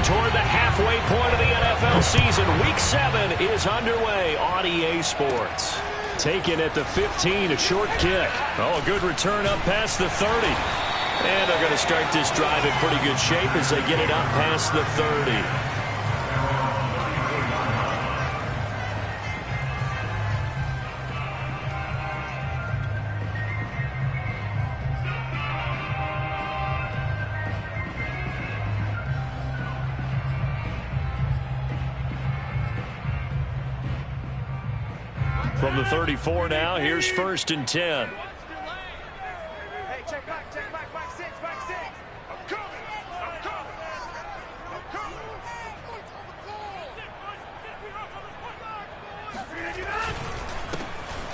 toward the halfway point of the NFL season. Week 7 is underway on EA Sports. Taken at the 15, a short kick. Oh, a good return up past the 30. And they're going to start this drive in pretty good shape as they get it up past the 30. From the 34 now, here's 1st and 10. Hey, check back, back 6, back 6. I'm coming.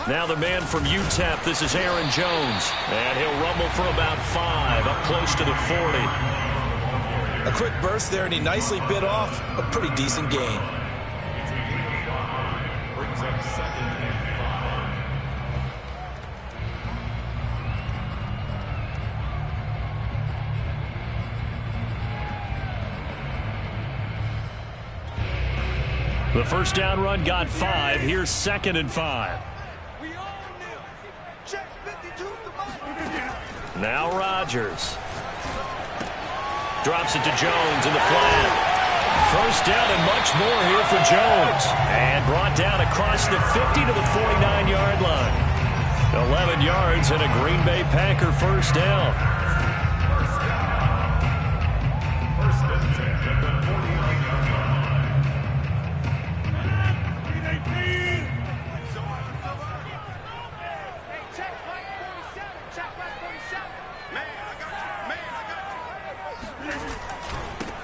Now the man from UTEP, this is Aaron Jones. And he'll rumble for about 5, up close to the 40. A quick burst there, and he nicely bit off a pretty decent gain. The first down run got 5. Here's 2nd and 5. Now Rodgers. Drops it to Jones in the flat. First down and much more here for Jones. And brought down across the 50 to the 49-yard line. 11 yards and a Green Bay Packer first down.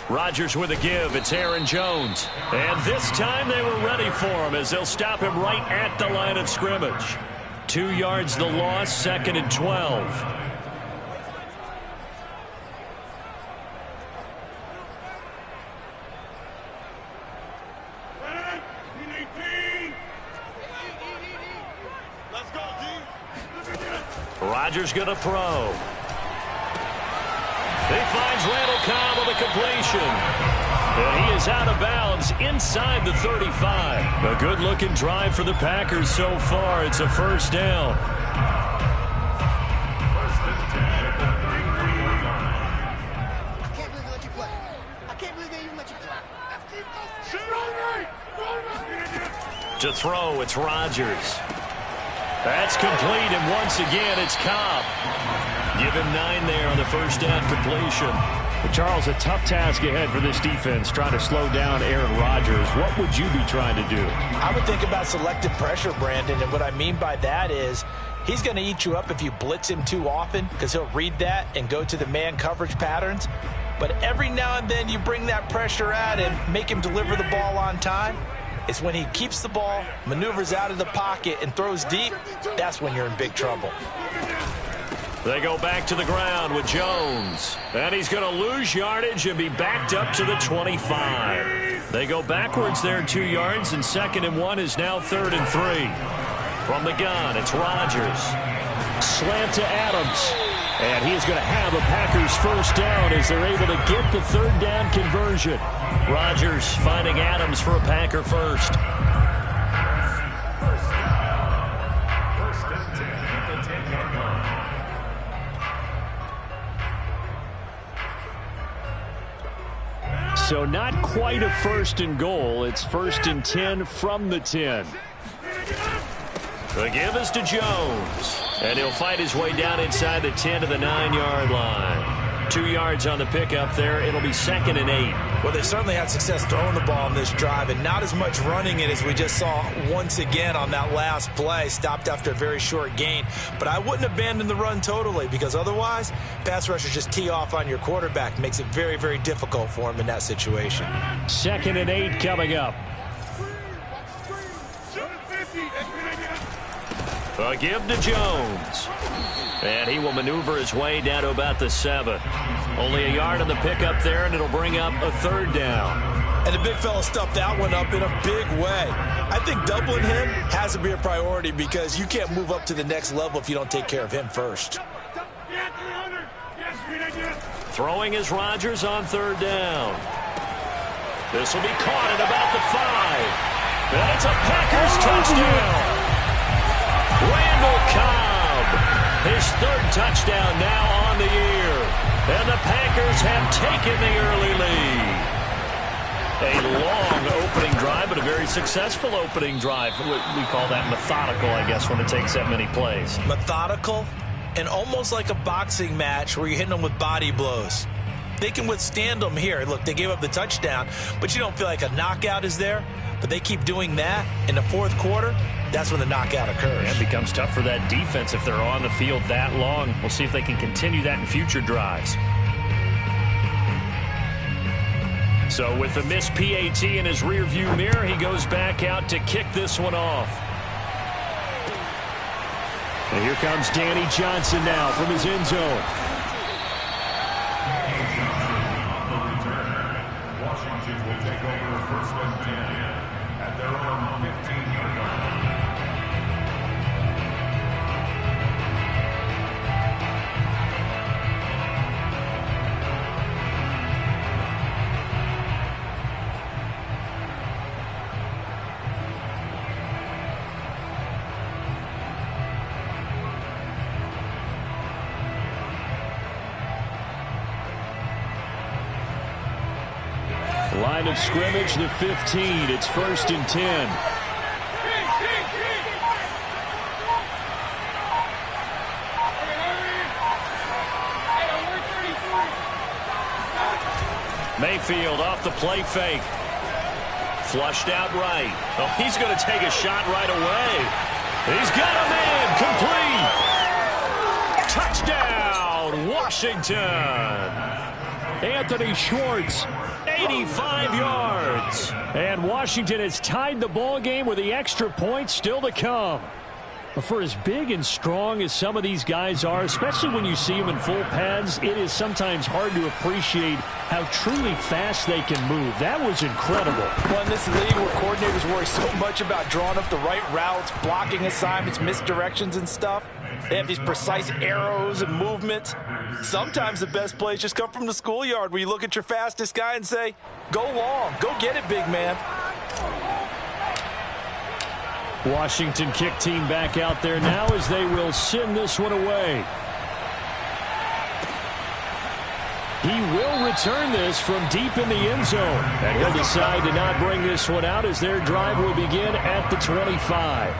Rodgers with a give. It's Aaron Jones. And this time they were ready for him as they'll stop him right at the line of scrimmage. 2 yards the loss, 2nd and 12. Rodgers going to throw. He finds Randall Cobb with a completion. And he is out of bounds inside the 35. A good-looking drive for the Packers so far. It's a first down. I can't believe they let you play. I can't believe they even let you play. To throw, it's Rodgers. That's complete, and once again, it's Cobb. Give him 9 there on the first down completion. But Charles, a tough task ahead for this defense, trying to slow down Aaron Rodgers. What would you be trying to do? I would think about selective pressure, Brandon, and what I mean by that is he's going to eat you up if you blitz him too often because he'll read that and go to the man coverage patterns. But every now and then you bring that pressure at him, make him deliver the ball on time. It's when he keeps the ball, maneuvers out of the pocket, and throws deep, that's when you're in big trouble. They go back to the ground with Jones. And he's going to lose yardage and be backed up to the 25. They go backwards there 2 yards, and 2nd and 1 is now 3rd and 3. From the gun, it's Rodgers. Slant to Adams. And he's going to have a Packers first down as they're able to get the 3rd down conversion. Rodgers finding Adams for a Packer first. So not quite a 1st and goal. It's 1st and 10 from the 10. The give is to Jones. And he'll fight his way down inside the 10 to the 9-yard line. 2 yards on the pickup there. It'll be 2nd and 8. Well, they certainly had success throwing the ball on this drive and not as much running it as we just saw once again on that last play. Stopped after a very short gain. But I wouldn't abandon the run totally because otherwise, pass rushers just tee off on your quarterback. Makes it very, very difficult for him in that situation. 2nd and 8 coming up. A give to Jones. And he will maneuver his way down to about the 7. Only a yard on the pickup there, and it'll bring up a 3rd down. And the big fella stuffed that one up in a big way. I think doubling him has to be a priority because you can't move up to the next level if you don't take care of him first. Throwing is Rodgers on 3rd down. This will be caught at about the 5. And it's a Packers touchdown. Randall Cobb, his 3rd touchdown now on the year. And the Packers have taken the early lead. A long opening drive, but a very successful opening drive. We call that methodical, I guess, when it takes that many plays. Methodical and almost like a boxing match where you're hitting them with body blows. They can withstand them here. Look, they gave up the touchdown, but you don't feel like a knockout is there. But they keep doing that in the 4th quarter. That's when the knockout occurs. Yeah, it becomes tough for that defense if they're on the field that long. We'll see if they can continue that in future drives. So with the missed PAT in his rearview mirror, he goes back out to kick this one off. And here comes Danny Johnson now from his end zone. Washington will take over 1st and 10 at their own 15-yard line. Line of scrimmage, the 15. It's 1st and 10. Mayfield off the play fake. Flushed out right. Oh, he's going to take a shot right away. He's got a man. Complete. Touchdown, Washington. Anthony Schwartz, 85 yards. and Washington has tied the ball game with the extra point still to come. But for as big and strong as some of these guys are, especially when you see them in full pads, it is sometimes hard to appreciate how truly fast they can move. That was incredible. Well, in this league where coordinators worry so much about drawing up the right routes, blocking assignments, misdirections and stuff, they have these precise arrows and movements. Sometimes the best plays just come from the schoolyard where you look at your fastest guy and say, go long, go get it, big man. Washington kick team back out there now as they will send this one away. He will return this from deep in the end zone. And he'll decide to not bring this one out as their drive will begin at the 25.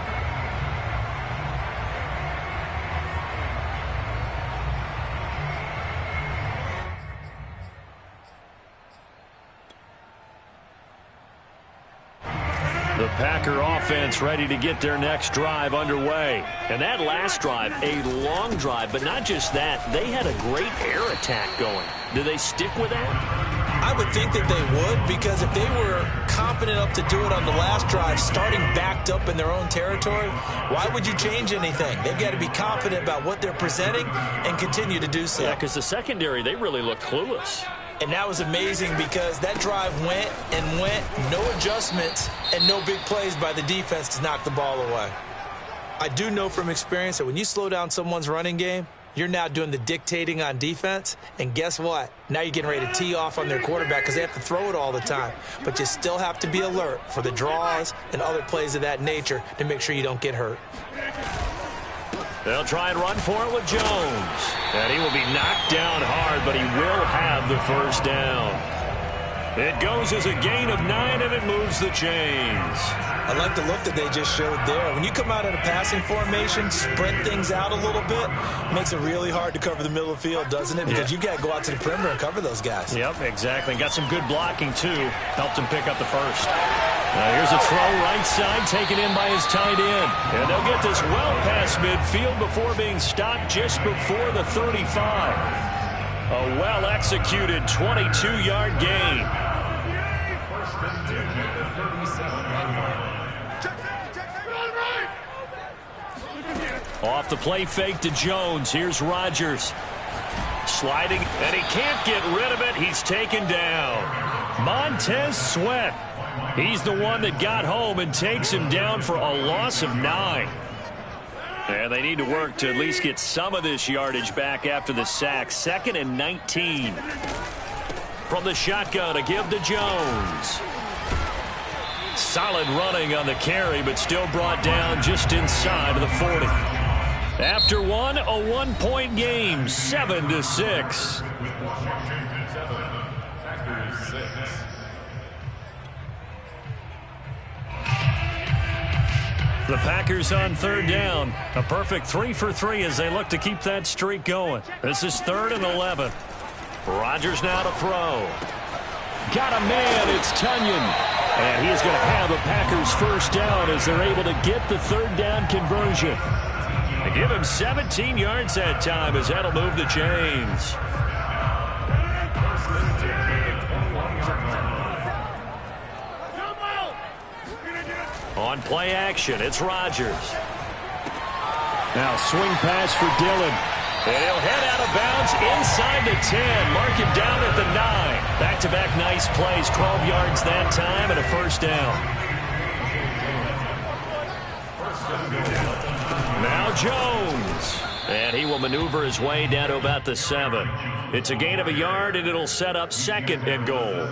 The Packer offense ready to get their next drive underway. And that last drive, a long drive, but not just that. They had a great air attack going. Do they stick with that? I would think that they would, because if they were confident enough to do it on the last drive, starting backed up in their own territory, why would you change anything? They've got to be confident about what they're presenting and continue to do so. Yeah, because the secondary, they really looked clueless. And that was amazing because that drive went and went, no adjustments, and no big plays by the defense to knock the ball away. I do know from experience that when you slow down someone's running game, you're now doing the dictating on defense, and guess what? Now you're getting ready to tee off on their quarterback because they have to throw it all the time. But you still have to be alert for the draws and other plays of that nature to make sure you don't get hurt. They'll try and run for it with Jones. And he will be knocked down hard, but he will have the first down. It goes as a gain of 9, and it moves the chains. I like the look that they just showed there. When you come out in a passing formation, spread things out a little bit, makes it really hard to cover the middle of the field, doesn't it? Because you got to go out to the perimeter and cover those guys. Yep, exactly. Got some good blocking, too. Helped him pick up the first. Now here's a throw right side, taken in by his tight end. And they'll get this well past midfield before being stopped just before the 35. A well-executed 22-yard gain. Off the play fake to Jones. Here's Rodgers. Sliding, and he can't get rid of it. He's taken down. Montez Sweat. He's the one that got home and takes him down for a loss of 9. And they need to work to at least get some of this yardage back after the sack. 2nd and 19. from the shotgun to give to Jones. Solid running on the carry, but still brought down just inside of the 40. After one, a 1-point game, 7-6. The Packers on third down. A perfect 3 for 3 as they look to keep that streak going. This is 3rd and 11. Rodgers now to throw. Got a man, it's Tunyon. And he's going to have the Packers first down as they're able to get the third down conversion. They give him 17 yards that time as that'll move the chains. On play action, it's Rodgers. Now swing pass for Dillon. And he'll head out of bounds inside the 10. Mark him down at the 9. Back-to-back nice plays, 12 yards that time and a first down. Now Jones. And he will maneuver his way down to about the 7. It's a gain of a yard, and it'll set up 2nd and goal.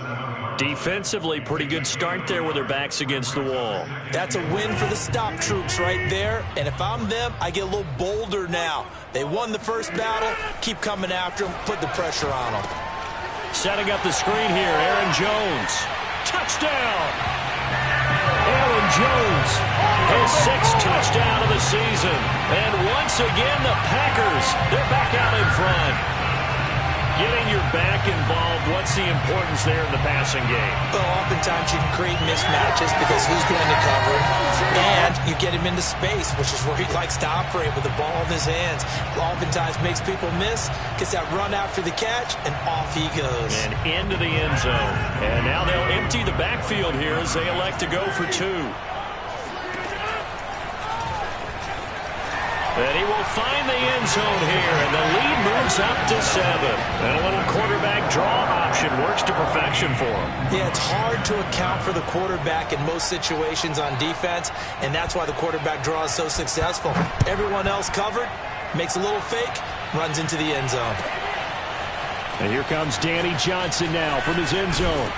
Defensively, pretty good start there with their backs against the wall. That's a win for the stop troops right there. And if I'm them, I get a little bolder now. They won the first battle. Keep coming after them. Put the pressure on them. Setting up the screen here, Aaron Jones. Touchdown! Aaron Jones, his 6th touchdown of the season. And once again, the Packers, they're back out in front. Getting your back involved, what's the importance there in the passing game? Well, oftentimes you can create mismatches because who's going to cover, and you get him into space, which is where he likes to operate with the ball in his hands. Oftentimes makes people miss, gets that run after the catch, and off he goes. And into the end zone. And now they'll empty the backfield here as they elect to go for 2. And he will find the end zone here, and the lead moves up to 7. And a little quarterback draw option works to perfection for him. Yeah, it's hard to account for the quarterback in most situations on defense, and that's why the quarterback draw is so successful. Everyone else covered, makes a little fake, runs into the end zone. And here comes Danny Johnson now from his end zone.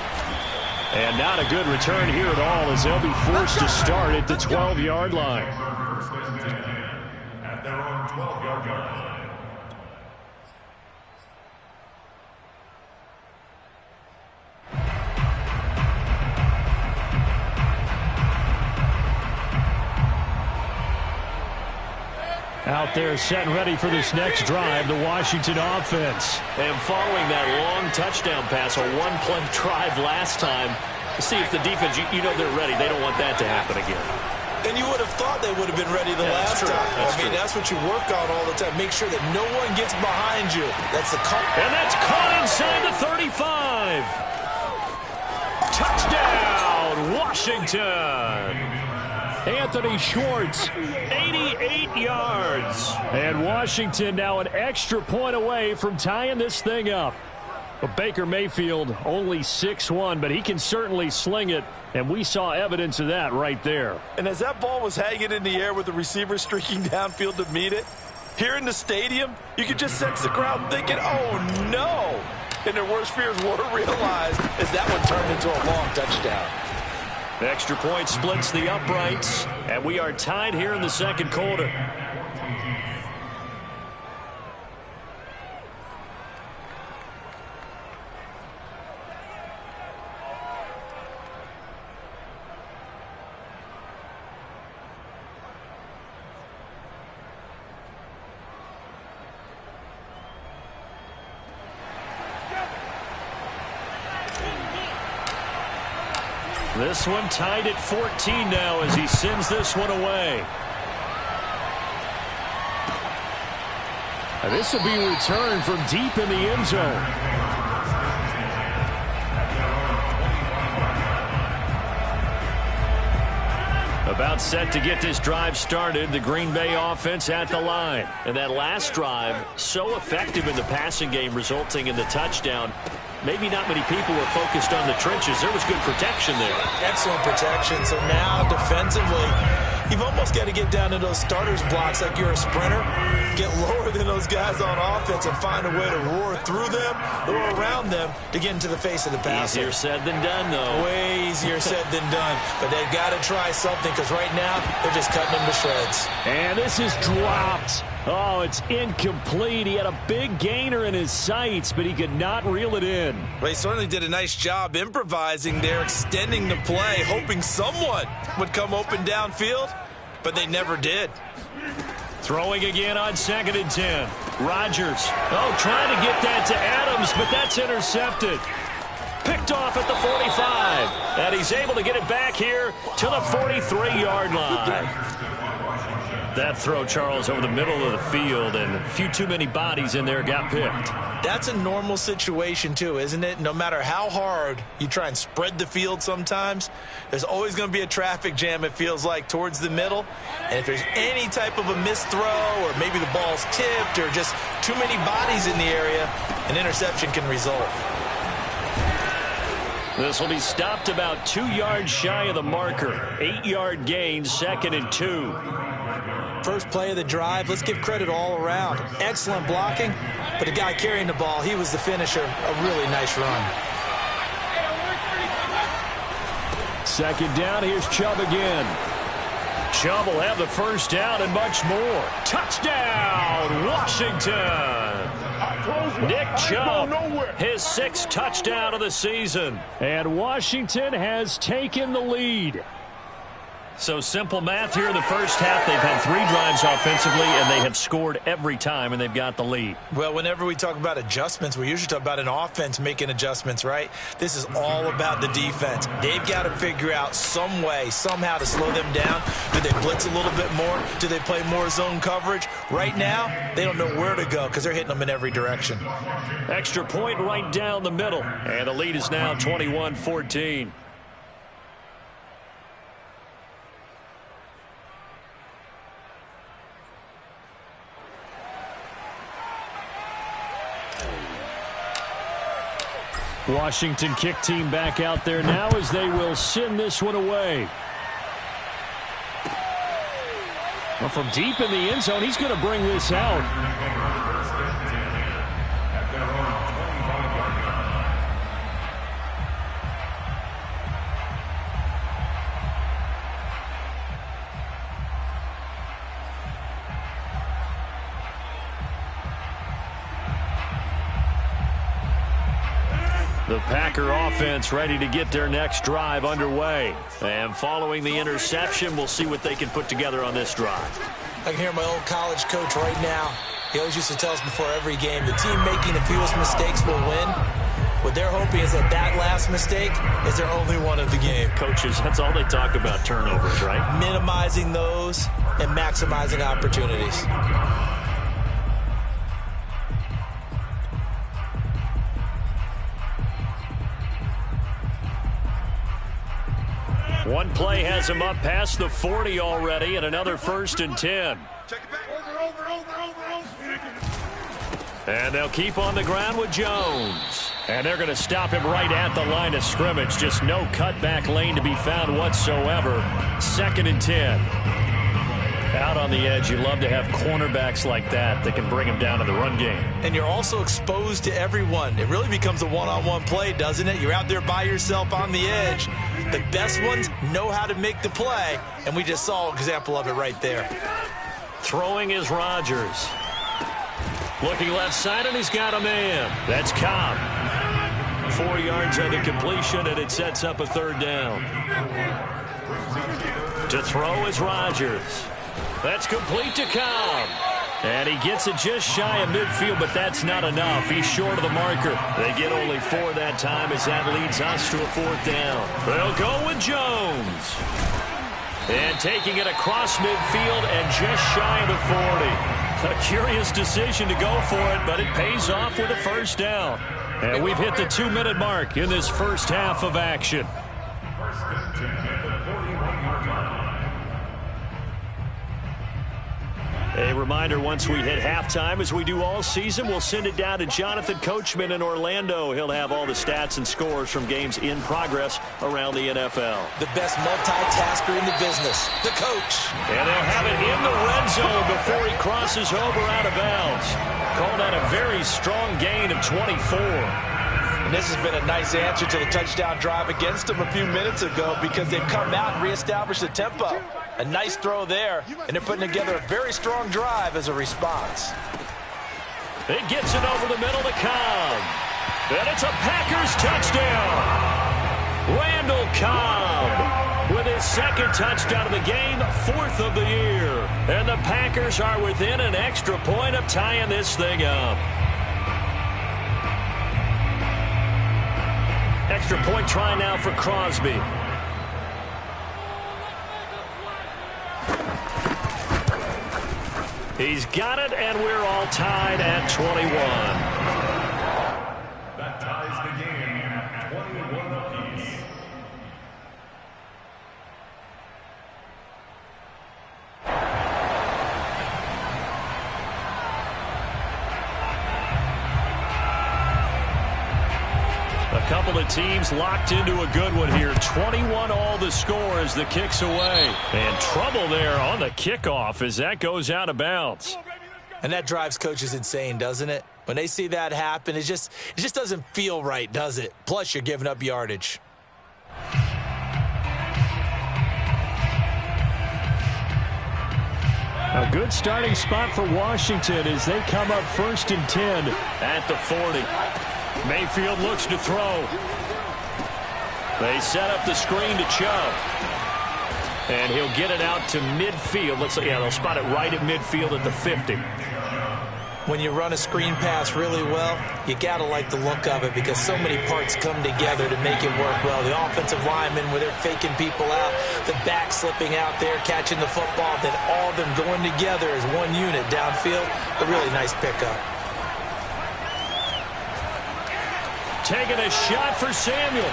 And not a good return here at all as they'll be forced to start at the 12-yard line. At their own 12-yard line. Out there set and ready for this next drive, the Washington offense. And following that long touchdown pass, a one-play drive last time, see if the defense, you know they're ready. They don't want that to happen again. And you would have thought they would have been ready the last time. That's what you work on all the time. Make sure that no one gets behind you. That's the call. And that's caught inside the 35. Touchdown, Washington. Anthony Schwartz, 88 yards. And Washington now an extra point away from tying this thing up. But Baker Mayfield only 6'1", but he can certainly sling it, and we saw evidence of that right there. And as that ball was hanging in the air with the receiver streaking downfield to meet it, here in the stadium, you could just sense the crowd thinking, oh no! And their worst fears were realized as that one turned into a long touchdown. The extra point splits the uprights, and we are tied here in the second quarter. This one tied at 14 now as he sends this one away. And this will be returned from deep in the end zone. About set to get this drive started, the Green Bay offense at the line. And that last drive, so effective in the passing game, resulting in the touchdown. Maybe not many people were focused on the trenches. There was good protection there. Excellent protection. So now defensively, You've almost got to get down to those starters blocks like you're a sprinter, get lower than those guys on offense and find a way to roar through them or around them to get into the face of the passer. Easier said than done, though. Way easier said than done. But they've got to try something because right now they're just cutting them to shreds. And this is dropped. Oh, it's incomplete. He had a big gainer in his sights, but he could not reel it in. Well, he certainly did a nice job improvising there, extending the play, hoping someone would come open downfield, but they never did. Throwing again on 2nd and 10. Rodgers. Oh, trying to get that to Adams, but that's intercepted. Picked off at the 45. And he's able to get it back here to the 43-yard line. That throw, Charles, over the middle of the field, and a few too many bodies in there got picked. That's a normal situation, too, isn't it? No matter how hard you try and spread the field sometimes, there's always going to be a traffic jam, it feels like, towards the middle. And if there's any type of a missed throw or maybe the ball's tipped or just too many bodies in the area, an interception can result. This will be stopped about 2 yards shy of the marker. 8-yard gain, 2nd and 2. First play of the drive, let's give credit all around. Excellent blocking, but the guy carrying the ball, he was the finisher. A really nice run. 2nd down, here's Chubb again. Chubb will have the first down and much more. Touchdown, Washington! Nick Chubb, his 6th touchdown of the season. And Washington has taken the lead. So simple math here in the first half. They've had 3 drives offensively, and they have scored every time, and they've got the lead. Well, whenever we talk about adjustments, we usually talk about an offense making adjustments, right? This is all about the defense. They've got to figure out some way, somehow to slow them down. Do they blitz a little bit more? Do they play more zone coverage? Right now, they don't know where to go because they're hitting them in every direction. Extra point right down the middle, and the lead is now 21-14. Washington kick team back out there now as they will send this one away. Well, from deep in the end zone, he's going to bring this out. The Packer offense ready to get their next drive underway. And following the interception, we'll see what they can put together on this drive. I can hear my old college coach right now. He always used to tell us before every game, the team making the fewest mistakes will win. What they're hoping is that that last mistake is their only one of the game. Coaches, that's all they talk about, turnovers, right? Minimizing those and maximizing opportunities. One play has him up past the 40 already, and another 1st and 10. And they'll keep on the ground with Jones. And they're going to stop him right at the line of scrimmage. Just no cutback lane to be found whatsoever. 2nd and 10. Out on the edge, you love to have cornerbacks like that can bring him down to the run game. And you're also exposed to everyone. It really becomes a one-on-one play, doesn't it? You're out there by yourself on the edge. The best ones know how to make the play, and we just saw an example of it right there. Throwing is Rodgers. Looking left side, and he's got a man. That's Cobb. 4 yards on the completion, and it sets up a 3rd down. To throw is Rodgers. That's complete to Cobb. And he gets it just shy of midfield, but that's not enough. He's short of the marker. They get only 4 that time as that leads us to a 4th down. They'll go with Jones. And taking it across midfield and just shy of the 40. A curious decision to go for it, but it pays off with a 1st down. And we've hit the 2-minute mark in this first half of action. A reminder, once we hit halftime, as we do all season, we'll send it down to Jonathan Coachman in Orlando. He'll have all the stats and scores from games in progress around the NFL. The best multitasker in the business, the coach. And they'll have it in the red zone before he crosses over out of bounds. Called out a very strong gain of 24. And this has been a nice answer to the touchdown drive against them a few minutes ago because they've come out and reestablished the tempo. A nice throw there, and they're putting together a very strong drive as a response. It gets it over the middle to Cobb. And it's a Packers touchdown. Randall Cobb with his second touchdown of the game, 4th of the year. And the Packers are within an extra point of tying this thing up. Extra point try now for Crosby. He's got it, and we're all tied at 21. That ties the game at 21 apiece. A couple of teams locked into a good one here. 21 all the score as the kick's away. And trouble there on the kickoff as that goes out of bounds. And that drives coaches insane, doesn't it? When they see that happen, it just doesn't feel right, does it? Plus, you're giving up yardage. A good starting spot for Washington as they come up 1st and 10 at the 40. Mayfield looks to throw. They set up the screen to Chubb. And he'll get it out to midfield. They'll spot it right at midfield at the 50. When you run a screen pass really well, you got to like the look of it because so many parts come together to make it work well. The offensive linemen, where they're faking people out, the back slipping out there, catching the football, then all of them going together as one unit downfield. A really nice pickup. Taking a shot for Samuel.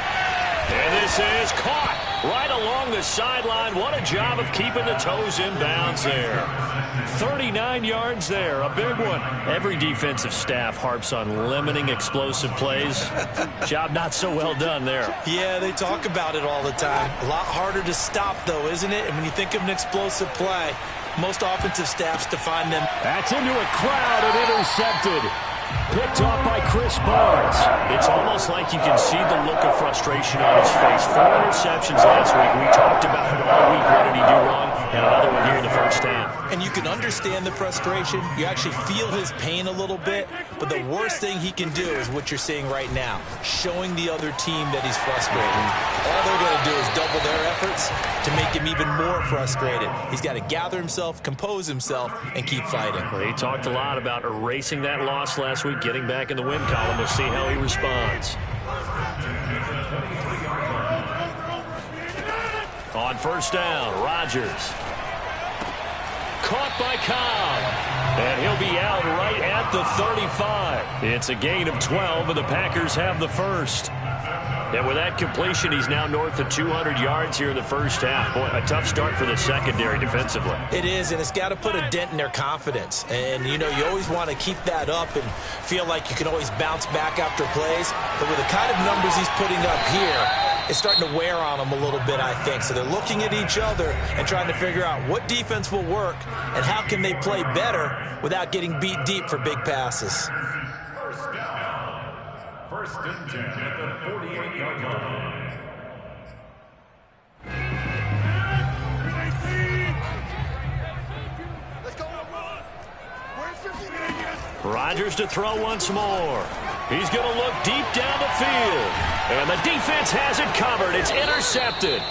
And this is caught right along the sideline. What a job of keeping the toes in bounds there. 39 yards there, a big one. Every defensive staff harps on limiting explosive plays. Job not so well done there. Yeah, they talk about it all the time. A lot harder to stop, though, isn't it? And when you think of an explosive play, most offensive staffs define them. That's into a crowd and intercepted. Picked off by Chris Barnes. It's almost like you can see the look of frustration on his face. 4 interceptions last week. We talked about it all week. What did he do wrong? And another one here in the first half. And you can understand the frustration. You actually feel his pain a little bit. But the worst thing he can do is what you're seeing right now, showing the other team that he's frustrated. All they're going to do is double their efforts to make him even more frustrated. He's got to gather himself, compose himself, and keep fighting. Well, he talked a lot about erasing that loss last week, getting back in the win column. We'll see how he responds. On first down, Rodgers. Caught by Cobb. And he'll be out right at the 35. It's a gain of 12, and the Packers have the first. And with that completion, he's now north of 200 yards here in the first half. Boy, a tough start for the secondary defensively. It is, and it's got to put a dent in their confidence. And, you know, you always want to keep that up and feel like you can always bounce back after plays. But with the kind of numbers he's putting up here, it's starting to wear on them a little bit, I think. So they're looking at each other and trying to figure out what defense will work and how can they play better without getting beat deep for big passes. First and 10 at the 48-yard line. Let's go. Where's 50? Rodgers to throw once more. He's going to look deep down the field. And the defense has it covered. It's intercepted.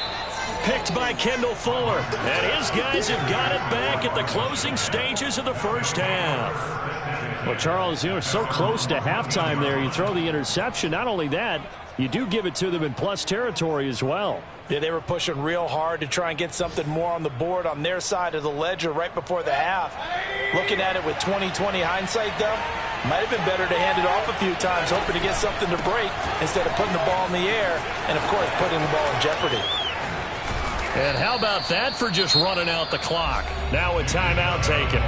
Picked by Kendall Fuller. And his guys have got it back at the closing stages of the first half. Well, Charles, you know, so close to halftime there. You throw the interception. Not only that, you do give it to them in plus territory as well. Yeah, they were pushing real hard to try and get something more on the board on their side of the ledger right before the half. Looking at it with 20/20 hindsight, though, might have been better to hand it off a few times, hoping to get something to break instead of putting the ball in the air and, of course, putting the ball in jeopardy. And how about that for just running out the clock? Now a timeout taken.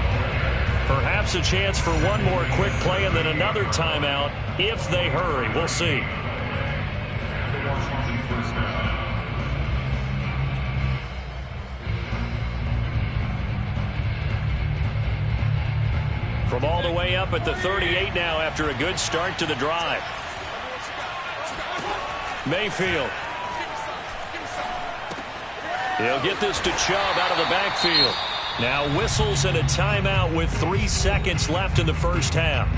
perhaps a chance for one more quick play and then another timeout if they hurry. We'll see. The Washington first down. From all the way up at the 38 now after a good start to the drive. Mayfield. He'll get this to Chubb out of the backfield. Now whistles and a timeout with 3 seconds left in the first half.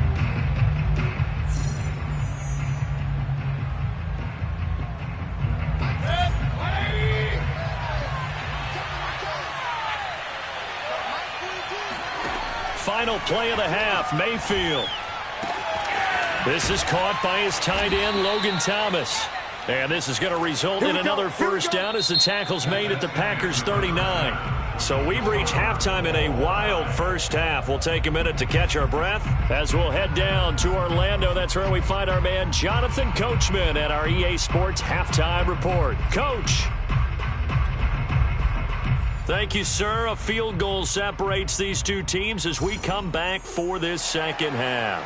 Final play of the half, Mayfield. This is caught by his tight end, Logan Thomas. And this is going to result in another first down as the tackle's made at the Packers' 39. So we've reached halftime in a wild first half. We'll take a minute to catch our breath as we'll head down to Orlando. That's where we find our man Jonathan Coachman at our EA Sports Halftime Report. Coach. Thank you, sir. A field goal separates these two teams as we come back for this second half.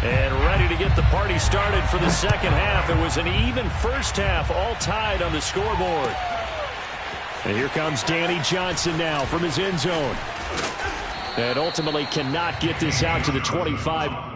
And ready to get the party started for the second half. It was an even first half, all tied on the scoreboard. And here comes Danny Johnson now from his end zone. And ultimately cannot get this out to the 25.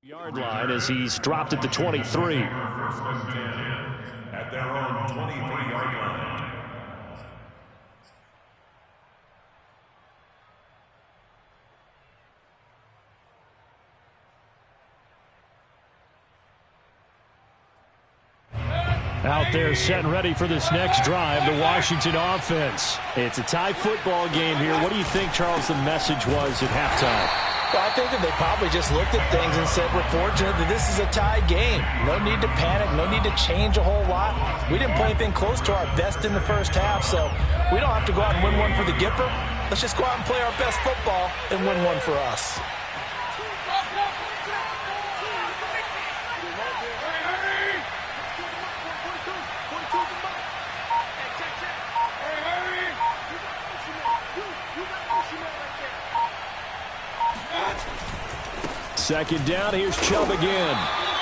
Yard line as he's dropped at the 23. First and 10 at their own 23-yard line. Out there set and ready for this next drive, the Washington offense. It's a tie football game here. What do you think, Charles, the message was at halftime? Well, I think that they probably just looked at things and said, we're fortunate that this is a tie game. No need to panic, no need to change a whole lot. We didn't play anything close to our best in the first half, so we don't have to go out and win one for the Gipper. Let's just go out and play our best football and win one for us. Second down, here's Chubb again.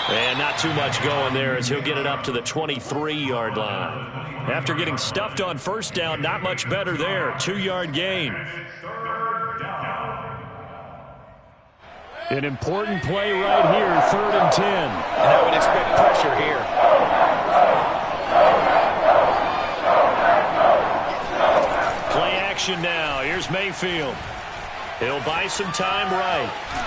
And not too much going there as he'll get it up to the 23-yard line. After getting stuffed on first down, not much better there. 2-yard gain. An important play right here, 3rd and 10. And I would expect pressure here. Play action now. Here's Mayfield. He'll buy some time right.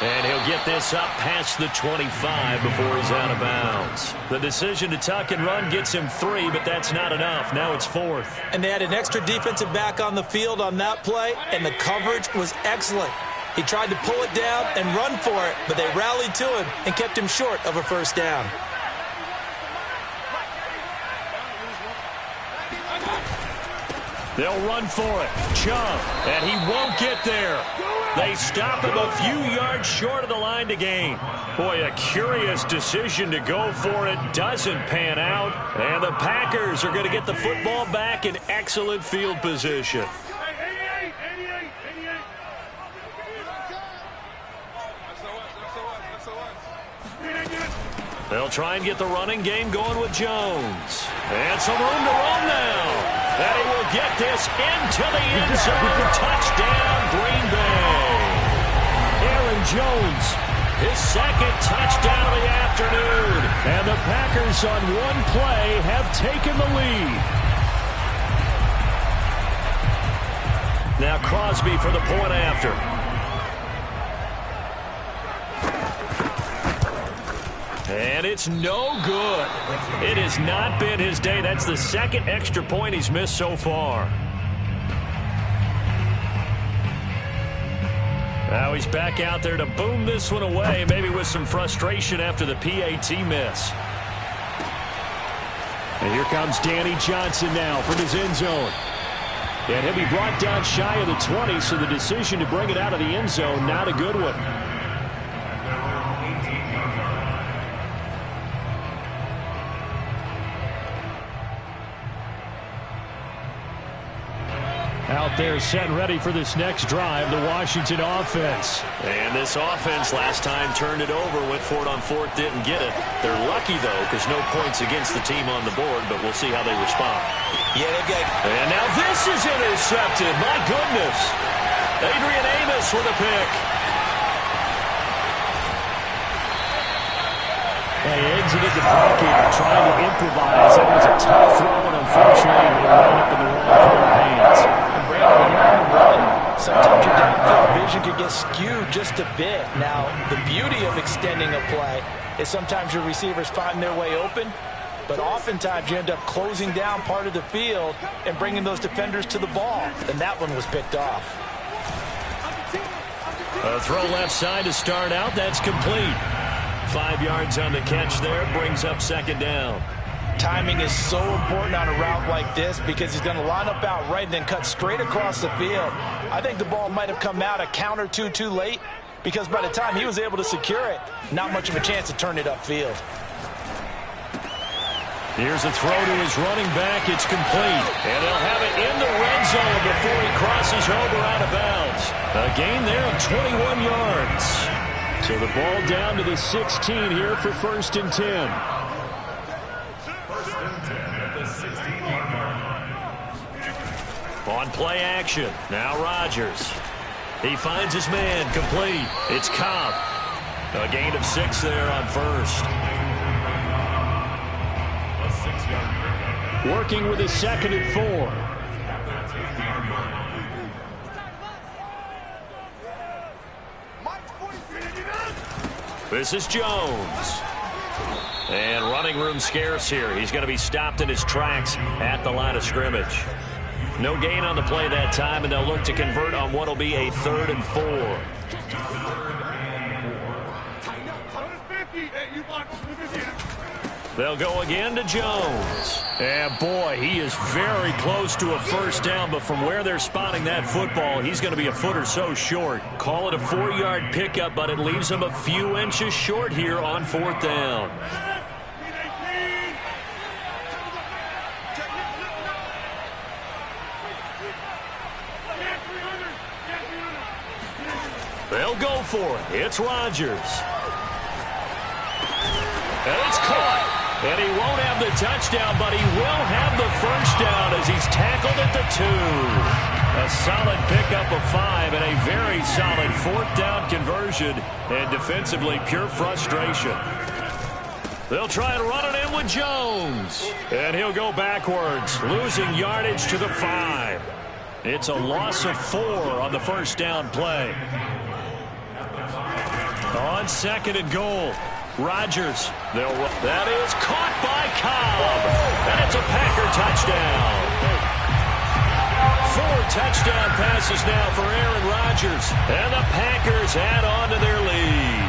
And he'll get this up past the 25 before he's out of bounds. The decision to tuck and run gets him 3, but that's not enough. Now it's 4th. And they had an extra defensive back on the field on that play, and the coverage was excellent. He tried to pull it down and run for it, but they rallied to him and kept him short of a first down. They'll run for it. Chubb, and he won't get there. They stop him a few yards short of the line to gain. Boy, a curious decision to go for it. Doesn't pan out. And the Packers are going to get the football back in excellent field position. They'll try and get the running game going with Jones. And some room to run now. And he will get this into the end zone. Touchdown, Green Bay. Aaron Jones, His second touchdown of the afternoon. and the Packers on one play have taken the lead. Now Crosby for the point after. And it's no good. It has not been his day. That's the second extra point he's missed so far. Now he's back out there to boom this one away, maybe with some frustration after the PAT miss. And here comes Danny Johnson now from his end zone. And he'll be brought down shy of the 20, so the decision to bring it out of the end zone, not a good one. Out there set and ready for this next drive, the Washington offense. And this offense last time turned it over, went for it on 4th, didn't get it. They're lucky, though, because no points against the team on the board, but we'll see how they respond. Yeah, they got. And now this is intercepted. My goodness. Adrian Amos with a pick. They exited the pocket trying to improvise. That was a tough throw, and unfortunately, it wound up in the wrong pair of hands. When you're on the run, sometimes your downfield vision could get skewed just a bit. Now, the beauty of extending a play is sometimes your receivers find their way open, but oftentimes you end up closing down part of the field and bringing those defenders to the ball. And that one was picked off. A throw left side to start out. That's complete. 5 yards on the catch there. Brings up second down. Timing is so important on a route like this because he's going to line up out right and then cut straight across the field. I think the ball might have come out a count or two too late because by the time he was able to secure it, not much of a chance to turn it upfield. Here's a throw to his running back. It's complete. And they'll have it in the red zone before he crosses over out of bounds. A gain there of 21 yards. So the ball down to the 16 here for 1st and 10. On play action, now Rodgers. He finds his man, complete. It's Cobb. A gain of 6 there on first. A 6-yard pickup. Working with a 2nd and 4. This is Jones. And running room scarce here. He's going to be stopped in his tracks at the line of scrimmage. No gain on the play that time, and they'll look to convert on what will be a 3rd and 4. They'll go again to Jones. And boy, he is very close to a first down, but from where they're spotting that football, he's going to be a foot or so short. Call it a 4-yard pickup, but it leaves him a few inches short here on 4th down. They'll go for it. It's Rodgers. And it's caught. And he won't have the touchdown, but he will have the first down as he's tackled at the 2. A solid pickup of 5 and a very solid 4th down conversion. And defensively, pure frustration. They'll try and run it in with Jones. And he'll go backwards, losing yardage to the 5. It's a loss of 4 on the first down play. On 2nd and goal. Rodgers. That is caught by Cobb. And it's a Packer touchdown. 4 touchdown passes now for Aaron Rodgers. And the Packers add on to their lead.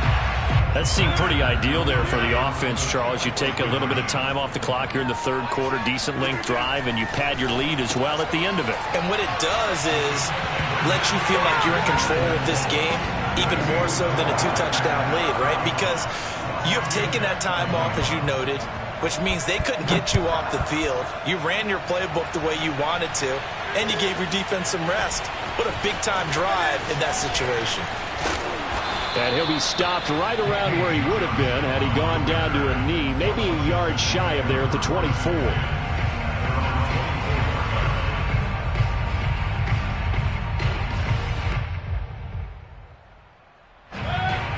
That seemed pretty ideal there for the offense, Charles. You take a little bit of time off the clock here in the 3rd quarter, decent length drive, and you pad your lead as well at the end of it. And what it does is let you feel like you're in control of this game, even more so than a 2-touchdown lead, right? Because you have taken that time off, as you noted, which means they couldn't get you off the field. You ran your playbook the way you wanted to, and you gave your defense some rest. What a big-time drive in that situation. And he'll be stopped right around where he would have been had he gone down to a knee, maybe a yard shy of there at the 24.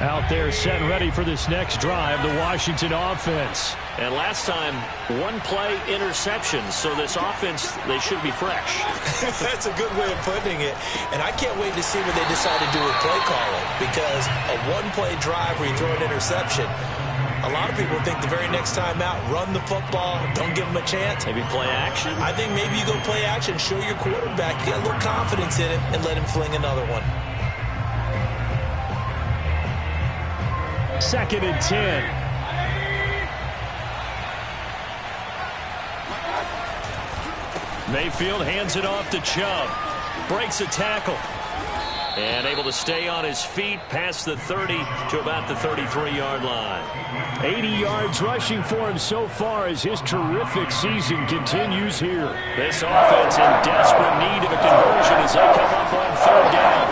Out there set and ready for this next drive, the Washington offense. And last time, 1-play interception, so this offense, they should be fresh. That's a good way of putting it. And I can't wait to see what they decide to do with play calling, because a 1-play drive where you throw an interception, a lot of people think the very next time out, run the football, don't give them a chance. Maybe play action? I think maybe you go play action, show your quarterback, get a little confidence in it, and let him fling another one. 2nd and 10. Mayfield hands it off to Chubb. Breaks a tackle. And able to stay on his feet past the 30 to about the 33-yard line. 80 yards rushing for him so far as his terrific season continues here. This offense in desperate need of a conversion as they come up on 3rd down.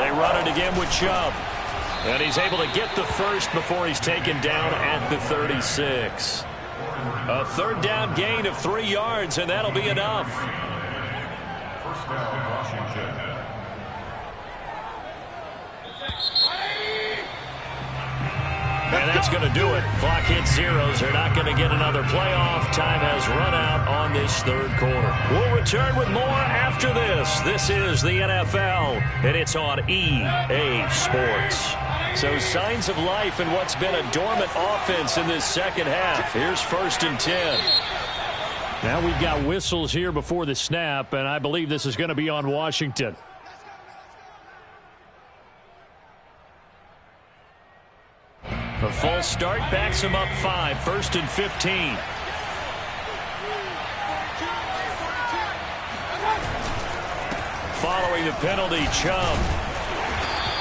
They run it again with Chubb. And he's able to get the first before he's taken down at the 36. A 3rd down gain of 3 yards, and that'll be enough. First down, Washington. And that's going to do it. Clock hits zeros. They're not going to get another playoff. Time has run out on this 3rd quarter. We'll return with more after this. This is the NFL, and it's on EA Sports. So signs of life in what's been a dormant offense in this 2nd half. Here's 1st and 10. Now we've got whistles here before the snap, and I believe this is going to be on Washington. A false start backs him up 5. 1st and 15. Following the penalty, Chubb.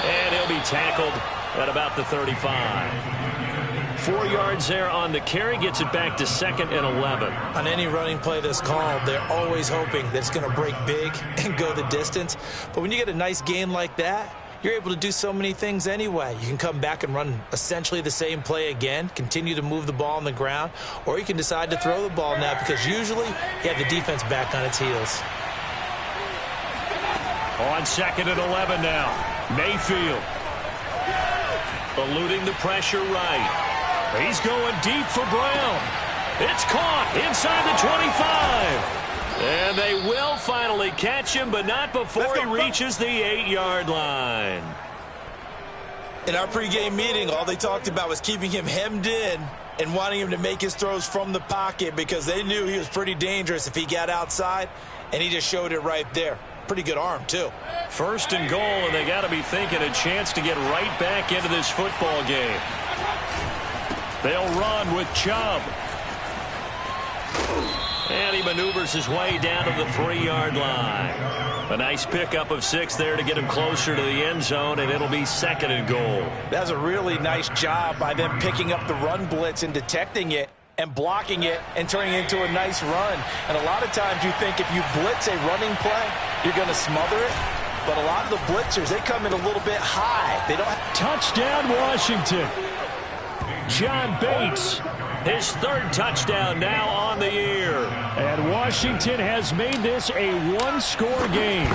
And he'll be tackled at about the 35. 4 yards there on the carry. Gets it back to 2nd and 11. On any running play that's called, they're always hoping that it's going to break big and go the distance. But when you get a nice gain like that, you're able to do so many things anyway. You can come back and run essentially the same play again, continue to move the ball on the ground, or you can decide to throw the ball now because usually you have the defense back on its heels. On 2nd and 11 now. Mayfield. eluding the pressure right. He's going deep for Brown. It's caught inside the 25. And they will finally catch him, but not before he reaches the 8-yard line. In our pregame meeting, all they talked about was keeping him hemmed in and wanting him to make his throws from the pocket because they knew he was pretty dangerous if he got outside, and he just showed it right there. Pretty good arm, too. First and goal, and they got to be thinking a chance to get right back into this football game. They'll run with Chubb. And he maneuvers his way down to the 3-yard line. A nice pickup of 6 there to get him closer to the end zone, and it'll be second and goal. That's a really nice job by them picking up the run blitz and detecting it and blocking it and turning it into a nice run. And a lot of times you think if you blitz a running play, you're going to smother it. But a lot of the blitzers, they come in a little bit high. They don't have touchdown, Washington. John Bates, his 3rd touchdown now on the year. And Washington has made this a 1-score game.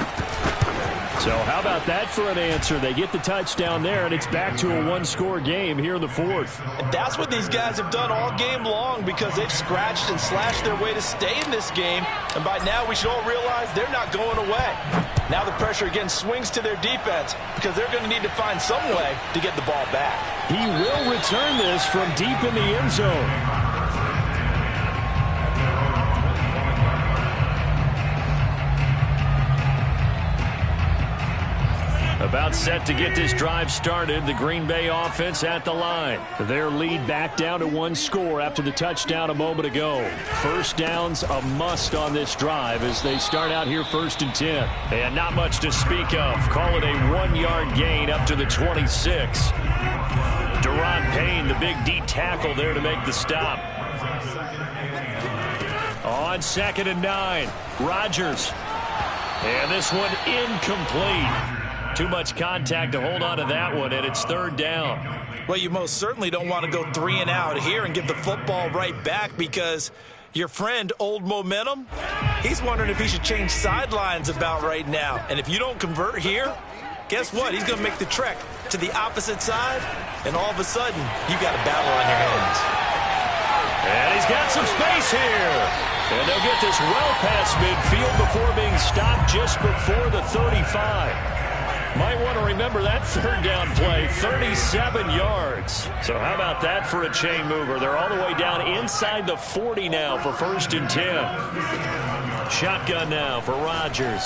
So how about that for an answer? They get the touchdown there, and it's back to a 1-score game here in the 4th. And that's what these guys have done all game long because they've scratched and slashed their way to stay in this game. And by now we should all realize they're not going away. Now the pressure again swings to their defense because they're going to need to find some way to get the ball back. He will return this from deep in the end zone. About set to get this drive started, the Green Bay offense at the line. Their lead back down to 1 score after the touchdown a moment ago. First down's a must on this drive as they start out here 1st and 10. And not much to speak of. Call it a 1-yard gain up to the 26. Deron Payne, the big D tackle there to make the stop. On 2nd and 9, Rodgers. And this one incomplete. Too much contact to hold on to that one, and it's 3rd down. Well, you most certainly don't want to go 3 and out here and give the football right back because your friend, Old Momentum, he's wondering if he should change sidelines about right now. And if you don't convert here, guess what? He's going to make the trek to the opposite side, and all of a sudden, you got a battle on your hands. And he's got some space here. And they'll get this well past midfield before being stopped just before the 35. Might want to remember that 3rd down play, 37 yards. So how about that for a chain mover? They're all the way down inside the 40 now for 1st and 10. Shotgun now for Rodgers.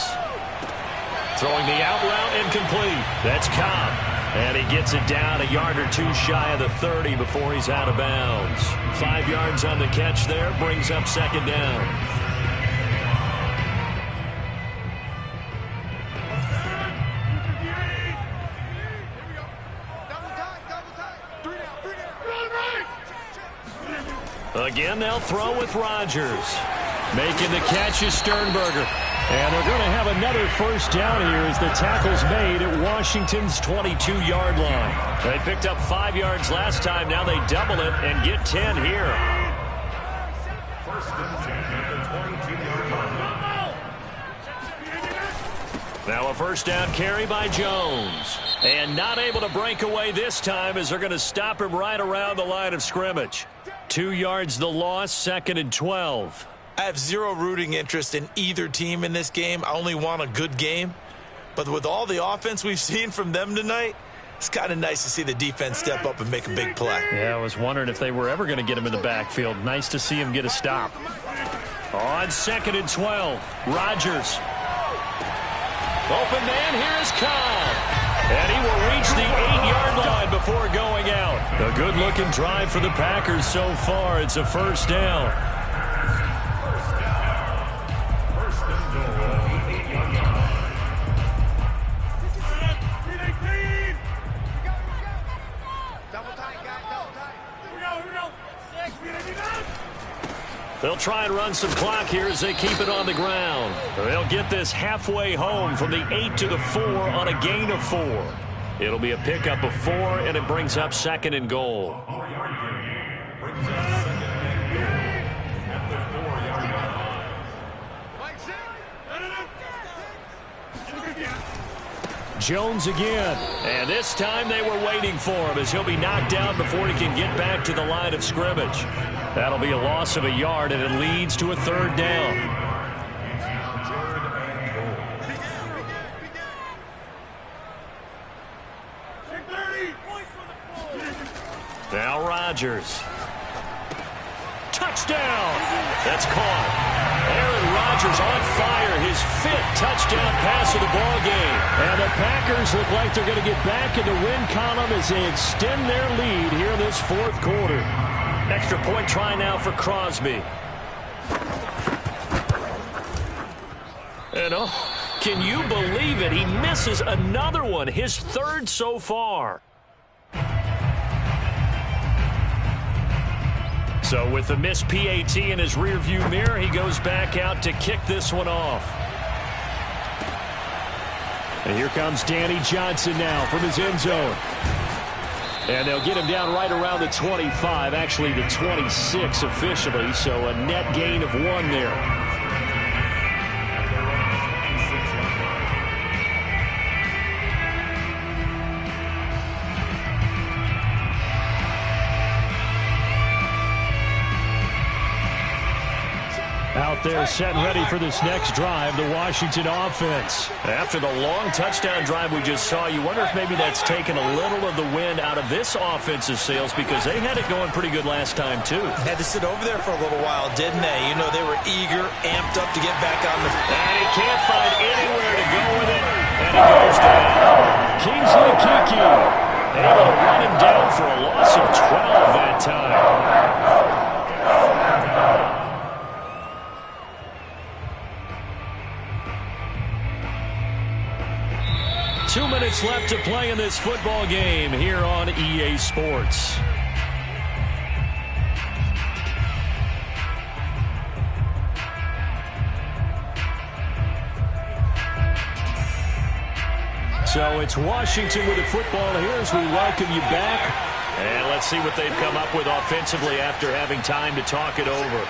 Throwing the out route incomplete. That's Cobb. And he gets it down a yard or 2 shy of the 30 before he's out of bounds. 5 yards on the catch there, brings up 2nd down. Again, they'll throw with Rodgers. Making the catch is Sternberger. And they're going to have another 1st down here as the tackle's made at Washington's 22-yard line. They picked up 5 yards last time. Now they double it and get 10 here. 1st and 10 at the 22-yard line. Now a 1st down carry by Jones. And not able to break away this time as they're going to stop him right around the line of scrimmage. 2 yards the loss, 2nd and 12. I have zero rooting interest in either team in this game. I only want a good game. But with all the offense we've seen from them tonight, it's kind of nice to see the defense step up and make a big play. Yeah, I was wondering if they were ever going to get him in the backfield. Nice to see him get a stop. On 2nd and 12, Rodgers. Open man, here is Cobb. And he will reach the 8-yard line before going out. A good-looking drive for the Packers so far. It's a 1st down. They'll try and run some clock here as they keep it on the ground. They'll get this halfway home from the 8 to the 4 on a gain of 4. It'll be a pickup of 4, and it brings up 2nd and goal. Jones again. And this time they were waiting for him as he'll be knocked down before he can get back to the line of scrimmage. That'll be a loss of a yard, and it leads to a third down. Now Rodgers. Touchdown! That's caught. Aaron Rodgers on fire, his 5th touchdown pass of the ball game. And the Packers look like they're going to get back in the win column as they extend their lead here in this 4th quarter. Extra point try now for Crosby. And can you believe it? He misses another one, his 3rd so far. So with the missed PAT in his rearview mirror, he goes back out to kick this one off. And here comes Danny Johnson now from his end zone. And they'll get him down right around the 25, actually the 26 officially, so a net gain of 1 there. Out there set and ready for this next drive, the Washington offense. After the long touchdown drive we just saw, you wonder if maybe that's taken a little of the wind out of this offensive sails because they had it going pretty good last time, too. Had to sit over there for a little while, didn't they? You know, they were eager, amped up to get back on the... And he can't find anywhere to go with it, and he goes down. Kingsley Keke able to run him down for a loss of 12 that time. 2 minutes left to play in this football game here on EA Sports. So it's Washington with the football here as we welcome you back. And let's see what they've come up with offensively after having time to talk it over.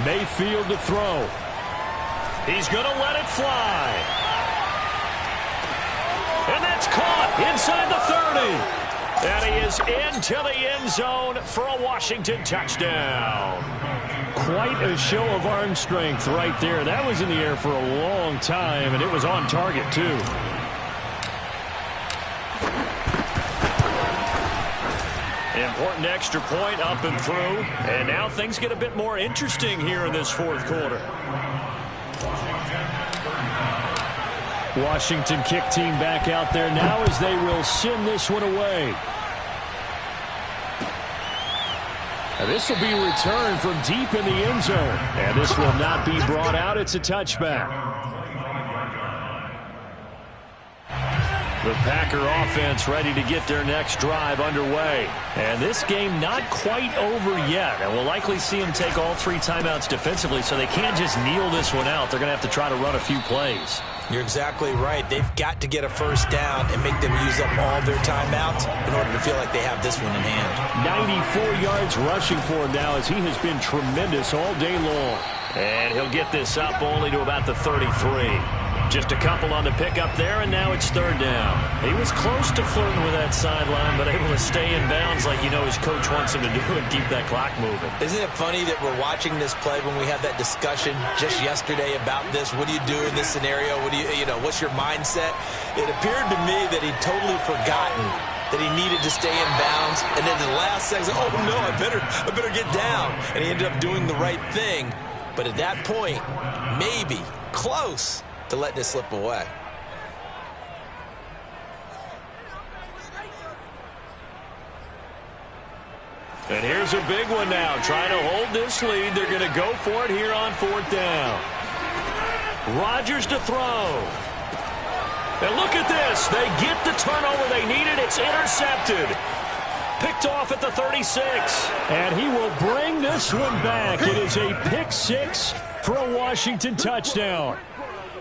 Mayfield to throw. He's going to let it fly. And that's caught inside the 30. And he is into the end zone for a Washington touchdown. Quite a show of arm strength right there. That was in the air for a long time, and it was on target, too. Important extra point up and through. And now things get a bit more interesting here in this 4th quarter. Washington kick team back out there now as they will send this one away. And this will be returned from deep in the end zone. And this will not be brought out. It's a touchback. The Packer offense ready to get their next drive underway. And this game not quite over yet. And we'll likely see them take all 3 timeouts defensively, so they can't just kneel this one out. They're going to have to try to run a few plays. You're exactly right. They've got to get a first down and make them use up all their timeouts in order to feel like they have this one in hand. 94 yards rushing for him now as he has been tremendous all day long. And he'll get this up only to about the 33. Just a couple on the pickup there, and now it's 3rd down. He was close to flirting with that sideline, but able to stay in bounds like you know his coach wants him to do and keep that clock moving. Isn't it funny that we're watching this play when we had that discussion just yesterday about this? What do you do in this scenario? What do you know, what's your mindset? It appeared to me that he'd totally forgotten that he needed to stay in bounds, and then the last second, oh no, I better get down. And he ended up doing the right thing. But at that point, maybe close to letting it slip away. And here's a big one now. Trying to hold this lead. They're going to go for it here on 4th down. Rodgers to throw. And look at this. They get the turnover they needed. It's intercepted. Picked off at the 36. And he will bring this one back. It is a pick 6 for a Washington touchdown.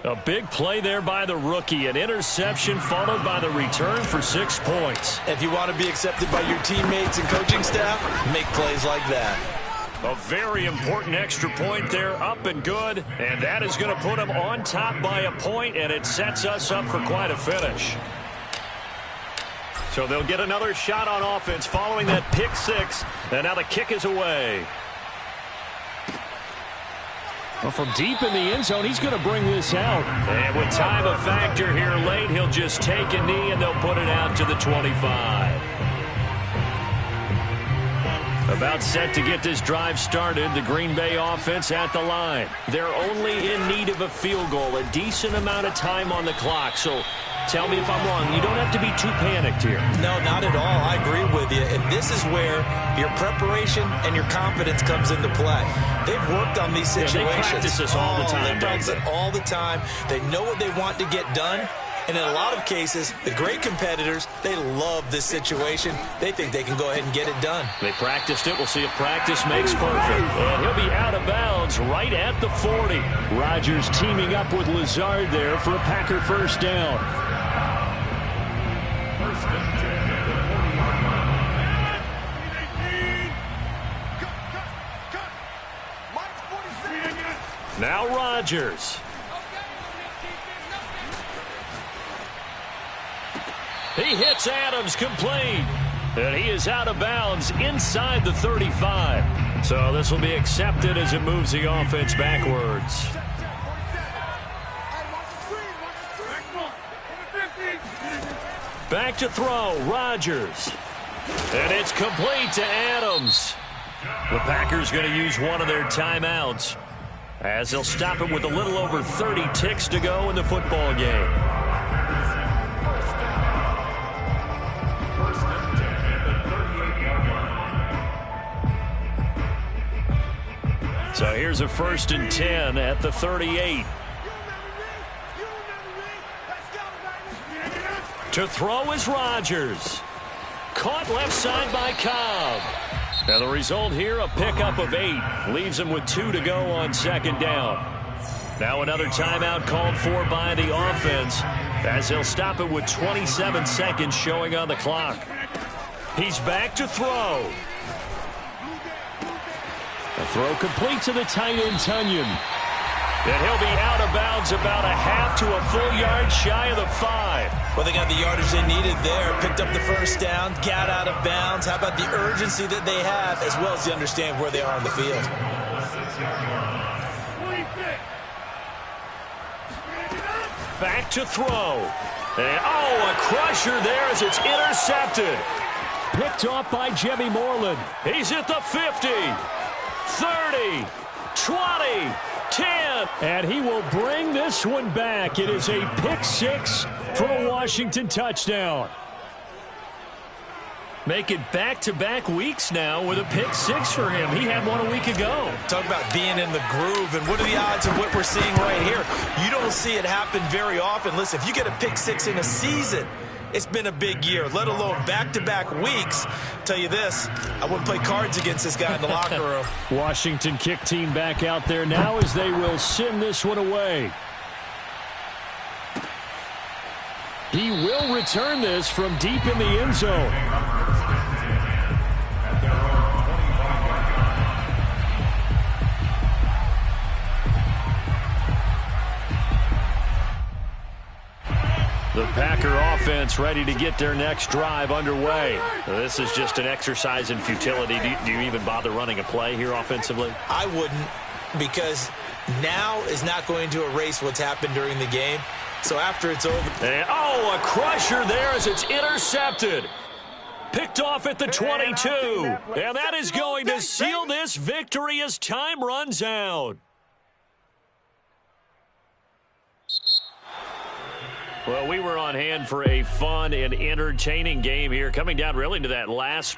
A big play there by the rookie. An interception followed by the return for 6 points. If you want to be accepted by your teammates and coaching staff, make plays like that. A very important extra point there, up and good. And that is going to put them on top by a point, and it sets us up for quite a finish. So they'll get another shot on offense following that pick six. And now the kick is away. Well, from deep in the end zone, he's going to bring this out. And with time a factor here late, he'll just take a knee, and they'll put it out to the 25. About set to get this drive started, the Green Bay offense at the line. They're only in need of a field goal, a decent amount of time on the clock. So tell me if I'm wrong. You don't have to be too panicked here. No, not at all. I agree with you. And this is where your preparation and your confidence comes into play. They've worked on these situations. Yeah, they practice this all the time. They practice it all the time. They know what they want to get done. And in a lot of cases, the great competitors, they love this situation. They think they can go ahead and get it done. They practiced it. We'll see if practice makes perfect. And he'll be out of bounds right at the 40. Rodgers teaming up with Lazard there for a Packer first down. First and 10 at the 40-yard line. Now Rodgers. He hits Adams complete. And he is out of bounds inside the 35. So this will be accepted as it moves the offense backwards. Back to throw, Rodgers. And it's complete to Adams. The Packers going to use one of their timeouts, as they'll stop it with a little over 30 ticks to go in the football game. So here's a 1st and 10 at the 38. To throw is Rodgers. Caught left side by Cobb. Now the result here, a pickup of 8. Leaves him with 2 to go on 2nd down. Now another timeout called for by the offense, as they'll stop it with 27 seconds showing on the clock. He's back to throw. A throw complete to the tight end, Tunyon. And he'll be out of bounds about a half to a full yard shy of the 5. Well, they got the yardage they needed there. Picked up the first down, got out of bounds. How about the urgency that they have, as well as they understand where they are on the field. Back to throw. And, a crusher there as it's intercepted. Picked off by Jimmy Moreland. He's at the 50. 30, 20, 10. And he will bring this one back. It is a pick 6 for a Washington touchdown. Make it back-to-back weeks now with a pick 6 for him. He had one a week ago. Talk about being in the groove, and what are the odds of what we're seeing right here? You don't see it happen very often. Listen, if you get a pick 6 in a season, it's been a big year, let alone back-to-back weeks. Tell you this, I wouldn't play cards against this guy in the locker room. Washington kick team back out there now as they will send this one away. He will return this from deep in the end zone. The Packer offense ready to get their next drive underway. This is just an exercise in futility. Do you even bother running a play here offensively? I wouldn't, because now is not going to erase what's happened during the game. So after it's over. And, a crusher there as it's intercepted. Picked off at the 22. And that is going to seal this victory as time runs out. Well, we were on hand for a fun and entertaining game here, coming down really to that last